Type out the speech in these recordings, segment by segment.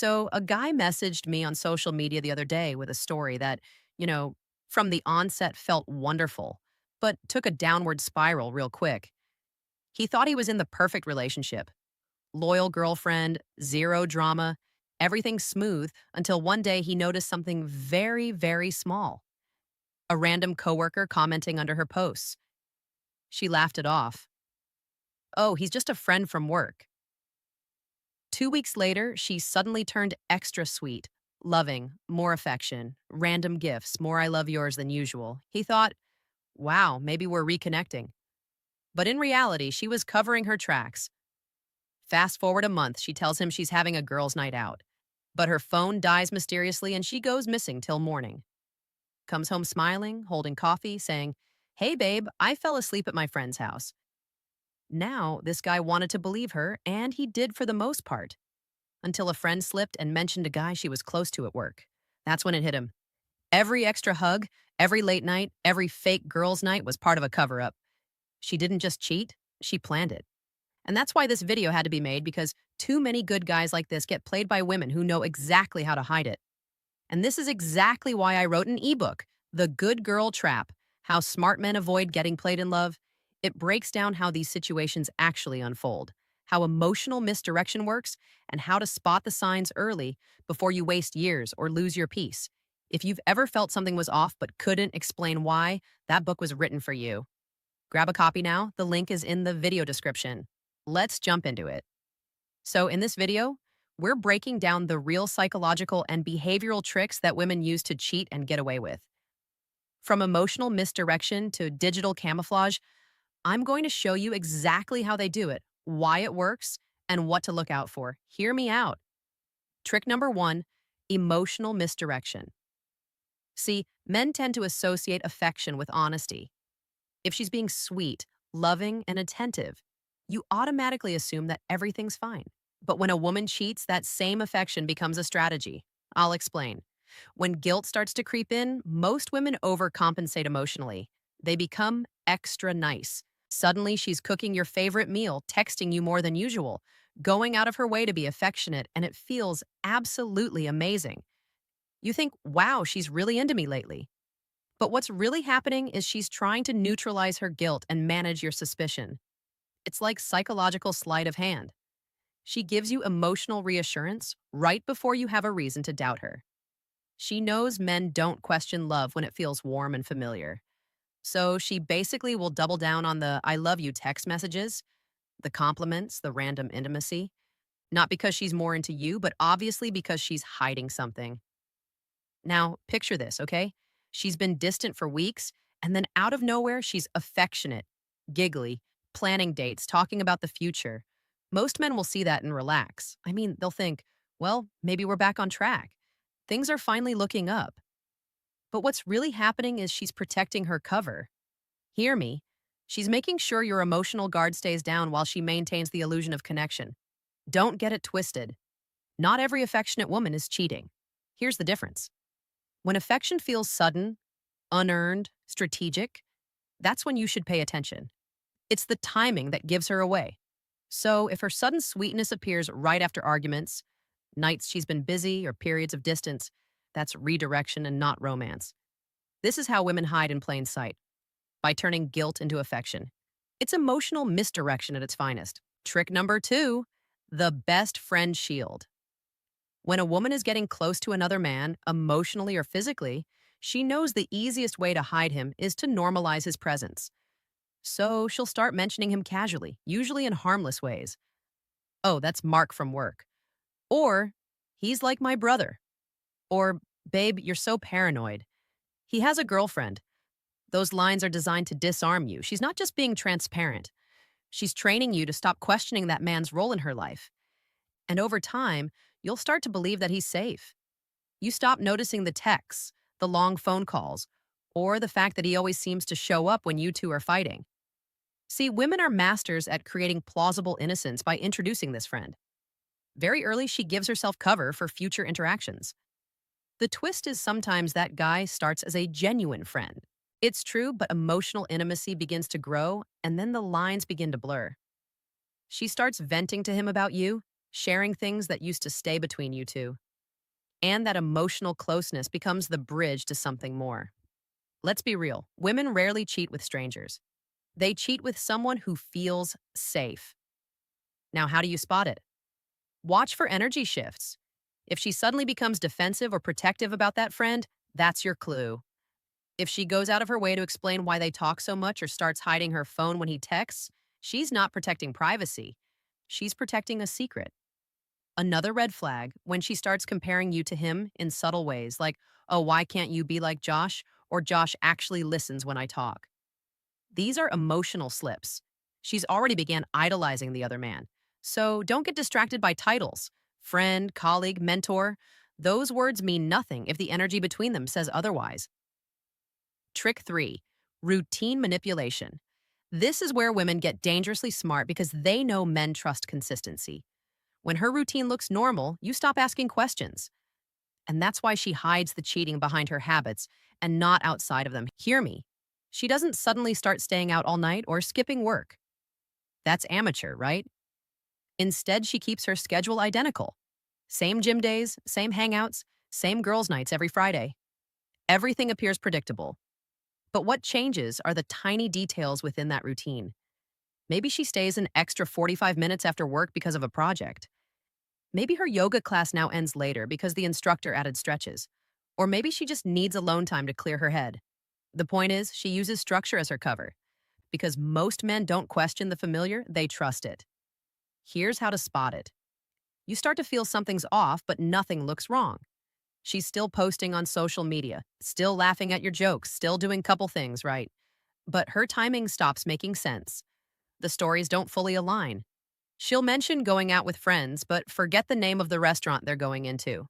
So, a guy messaged me on social media the other day with a story that, you know, from the onset felt wonderful, but took a downward spiral real quick. He thought he was in the perfect relationship: loyal girlfriend, zero drama, everything smooth until one day he noticed something very, very small: a random coworker commenting under her posts. She laughed it off. Oh, he's just a friend from work. 2 weeks later, she suddenly turned extra sweet, loving, more affection, random gifts, more I love yours than usual. He thought, wow, maybe we're reconnecting. But in reality, she was covering her tracks. Fast forward a month, she tells him she's having a girls' night out. But her phone dies mysteriously and she goes missing till morning. Comes home smiling, holding coffee, saying, hey, babe, I fell asleep at my friend's house. Now, this guy wanted to believe her, and he did for the most part, until a friend slipped and mentioned a guy she was close to at work. That's when it hit him. Every extra hug, every late night, every fake girls' night was part of a cover up. She didn't just cheat, she planned it. And that's why this video had to be made, because too many good guys like this get played by women who know exactly how to hide it. And this is exactly why I wrote an ebook, The Good Girl Trap: How Smart Men Avoid Getting Played in Love. It breaks down how these situations actually unfold, how emotional misdirection works, and how to spot the signs early before you waste years or lose your peace. If you've ever felt something was off but couldn't explain why, that book was written for you. Grab a copy now. The link is in the video description. Let's jump into it. So, in this video, we're breaking down the real psychological and behavioral tricks that women use to cheat and get away with. From emotional misdirection to digital camouflage, I'm going to show you exactly how they do it, why it works, and what to look out for. Hear me out. Trick number one: emotional misdirection. See, men tend to associate affection with honesty. If she's being sweet, loving, and attentive, you automatically assume that everything's fine. But when a woman cheats, that same affection becomes a strategy. I'll explain. When guilt starts to creep in, most women overcompensate emotionally. They become extra nice. Suddenly, she's cooking your favorite meal, texting you more than usual, going out of her way to be affectionate, and it feels absolutely amazing. You think, wow, she's really into me lately. But what's really happening is she's trying to neutralize her guilt and manage your suspicion. It's like psychological sleight of hand. She gives you emotional reassurance right before you have a reason to doubt her. She knows men don't question love when it feels warm and familiar. So she basically will double down on the I love you text messages, the compliments, the random intimacy. Not because she's more into you, but obviously because she's hiding something. Now, picture this, okay? She's been distant for weeks, and then out of nowhere, she's affectionate, giggly, planning dates, talking about the future. Most men will see that and relax. I mean, they'll think, well, maybe we're back on track. Things are finally looking up. But what's really happening is she's protecting her cover. Hear me. She's making sure your emotional guard stays down while she maintains the illusion of connection. Don't get it twisted. Not every affectionate woman is cheating. Here's the difference. When affection feels sudden, unearned, strategic, that's when you should pay attention. It's the timing that gives her away. So if her sudden sweetness appears right after arguments, nights she's been busy, or periods of distance, that's redirection and not romance. This is how women hide in plain sight, by turning guilt into affection. It's emotional misdirection at its finest. Trick number two: the best friend shield. When a woman is getting close to another man, emotionally or physically, she knows the easiest way to hide him is to normalize his presence. So she'll start mentioning him casually, usually in harmless ways. Oh, that's Mark from work. Or, he's like my brother. Or, babe, you're so paranoid. He has a girlfriend. Those lines are designed to disarm you. She's not just being transparent. She's training you to stop questioning that man's role in her life. And over time, you'll start to believe that he's safe. You stop noticing the texts, the long phone calls, or the fact that he always seems to show up when you two are fighting. See, women are masters at creating plausible innocence by introducing this friend. Very early, she gives herself cover for future interactions. The twist is sometimes that guy starts as a genuine friend. It's true, but emotional intimacy begins to grow, and then the lines begin to blur. She starts venting to him about you, sharing things that used to stay between you two. And that emotional closeness becomes the bridge to something more. Let's be real, women rarely cheat with strangers. They cheat with someone who feels safe. Now, how do you spot it? Watch for energy shifts. If she suddenly becomes defensive or protective about that friend, that's your clue. If she goes out of her way to explain why they talk so much or starts hiding her phone when he texts, she's not protecting privacy. She's protecting a secret. Another red flag when she starts comparing you to him in subtle ways, like, oh, why can't you be like Josh? Or Josh actually listens when I talk. These are emotional slips. She's already began idolizing the other man. So don't get distracted by titles. Friend, colleague, mentor. Those words mean nothing if the energy between them says otherwise. Trick 3, routine manipulation. This is where women get dangerously smart because they know men trust consistency. When her routine looks normal, you stop asking questions. And that's why she hides the cheating behind her habits and not outside of them. Hear me. She doesn't suddenly start staying out all night or skipping work. That's amateur, right? Instead, she keeps her schedule identical. Same gym days, same hangouts, same girls' nights every Friday. Everything appears predictable. But what changes are the tiny details within that routine. Maybe she stays an extra 45 minutes after work because of a project. Maybe her yoga class now ends later because the instructor added stretches. Or maybe she just needs alone time to clear her head. The point is, she uses structure as her cover. Because most men don't question the familiar, they trust it. Here's how to spot it. You start to feel something's off, but nothing looks wrong. She's still posting on social media, still laughing at your jokes, still doing couple things right. But her timing stops making sense. The stories don't fully align. She'll mention going out with friends, but forget the name of the restaurant they're going into.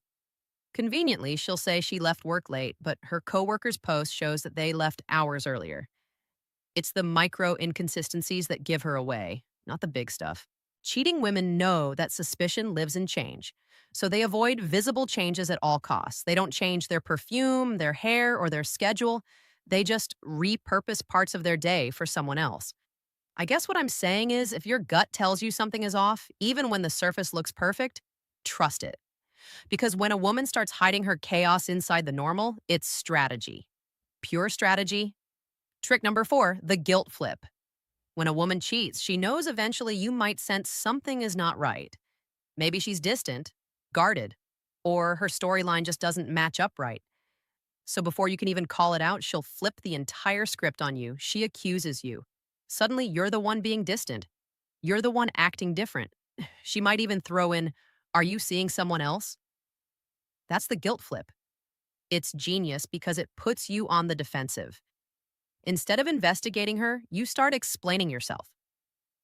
Conveniently, she'll say she left work late, but her coworker's post shows that they left hours earlier. It's the micro inconsistencies that give her away, not the big stuff. Cheating women know that suspicion lives in change, so they avoid visible changes at all costs. They don't change their perfume, their hair, or their schedule. They just repurpose parts of their day for someone else. I guess what I'm saying is if your gut tells you something is off, even when the surface looks perfect, trust it. Because when a woman starts hiding her chaos inside the normal, it's strategy. Pure strategy. Trick number 4, the guilt flip. When a woman cheats, she knows eventually you might sense something is not right. Maybe she's distant, guarded, or her storyline just doesn't match up right. So before you can even call it out, she'll flip the entire script on you. She accuses you. Suddenly, you're the one being distant. You're the one acting different. She might even throw in, are you seeing someone else? That's the guilt flip. It's genius because it puts you on the defensive. Instead of investigating her, you start explaining yourself.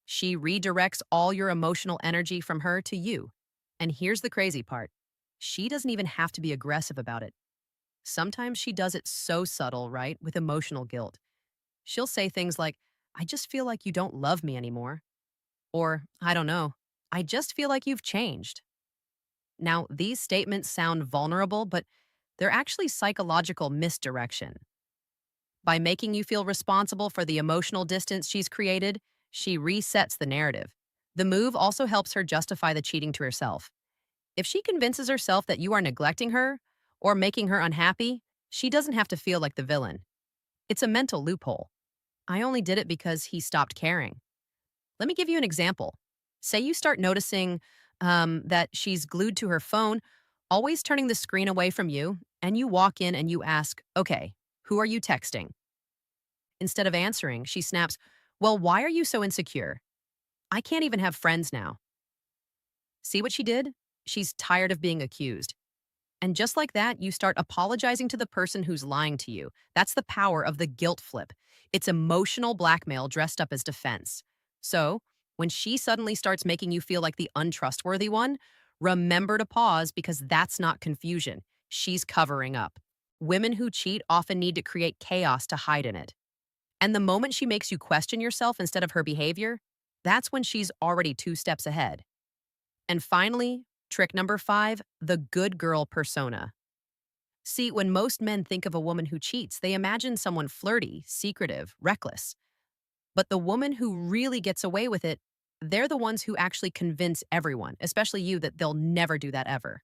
She redirects all your emotional energy from her to you. And here's the crazy part. She doesn't even have to be aggressive about it. Sometimes she does it so subtle, right, with emotional guilt. She'll say things like, I just feel like you don't love me anymore. Or, I don't know, I just feel like you've changed. Now, these statements sound vulnerable, but they're actually psychological misdirection. By making you feel responsible for the emotional distance she's created, she resets the narrative. The move also helps her justify the cheating to herself. If she convinces herself that you are neglecting her or making her unhappy, she doesn't have to feel like the villain. It's a mental loophole. I only did it because he stopped caring. Let me give you an example. Say you start noticing that she's glued to her phone, always turning the screen away from you, and you walk in and you ask, okay, who are you texting? Instead of answering, she snaps, well, why are you so insecure? I can't even have friends now. See what she did? She's tired of being accused. And just like that, you start apologizing to the person who's lying to you. That's the power of the guilt flip. It's emotional blackmail dressed up as defense. So, when she suddenly starts making you feel like the untrustworthy one, remember to pause because that's not confusion. She's covering up. Women who cheat often need to create chaos to hide in it. And the moment she makes you question yourself instead of her behavior, that's when she's already 2 steps ahead. And finally, trick number 5, the good girl persona. See, when most men think of a woman who cheats, they imagine someone flirty, secretive, reckless. But the woman who really gets away with it They're the ones who actually convince everyone, especially you, that they'll never do that ever.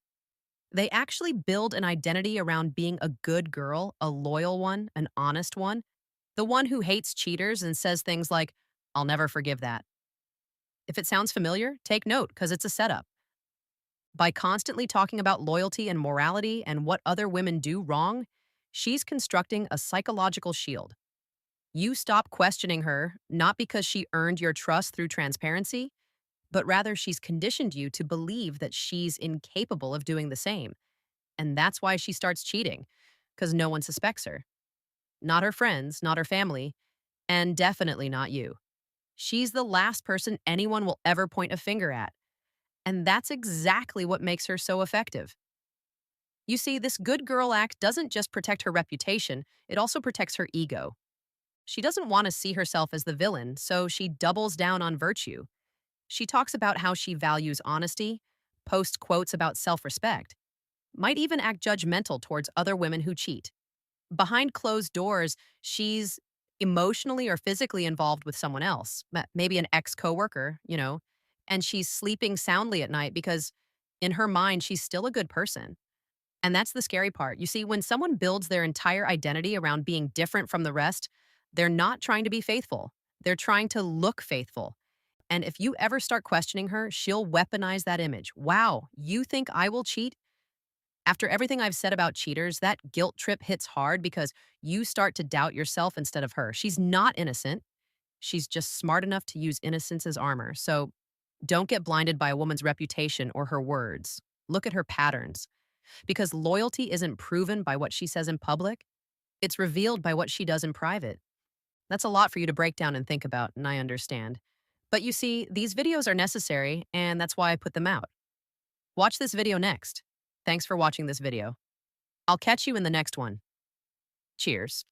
They actually build an identity around being a good girl, a loyal one, an honest one, the one who hates cheaters and says things like, I'll never forgive that. If it sounds familiar, take note because it's a setup. By constantly talking about loyalty and morality and what other women do wrong, she's constructing a psychological shield. You stop questioning her, not because she earned your trust through transparency, but rather she's conditioned you to believe that she's incapable of doing the same. And that's why she starts cheating, because no one suspects her. Not her friends, not her family, and definitely not you. She's the last person anyone will ever point a finger at. And that's exactly what makes her so effective. You see, this good girl act doesn't just protect her reputation, it also protects her ego. She doesn't want to see herself as the villain, so she doubles down on virtue. She talks about how she values honesty, posts quotes about self respect, might even act judgmental towards other women who cheat. Behind closed doors, she's emotionally or physically involved with someone else, maybe an ex coworker, and she's sleeping soundly at night because in her mind, she's still a good person. And that's the scary part. You see, when someone builds their entire identity around being different from the rest, they're not trying to be faithful. They're trying to look faithful. And if you ever start questioning her, she'll weaponize that image. Wow, you think I will cheat? After everything I've said about cheaters, that guilt trip hits hard because you start to doubt yourself instead of her. She's not innocent. She's just smart enough to use innocence as armor. So don't get blinded by a woman's reputation or her words. Look at her patterns. Because loyalty isn't proven by what she says in public, it's revealed by what she does in private. That's a lot for you to break down and think about, and I understand. But you see, these videos are necessary, and that's why I put them out. Watch this video next. Thanks for watching this video. I'll catch you in the next one. Cheers.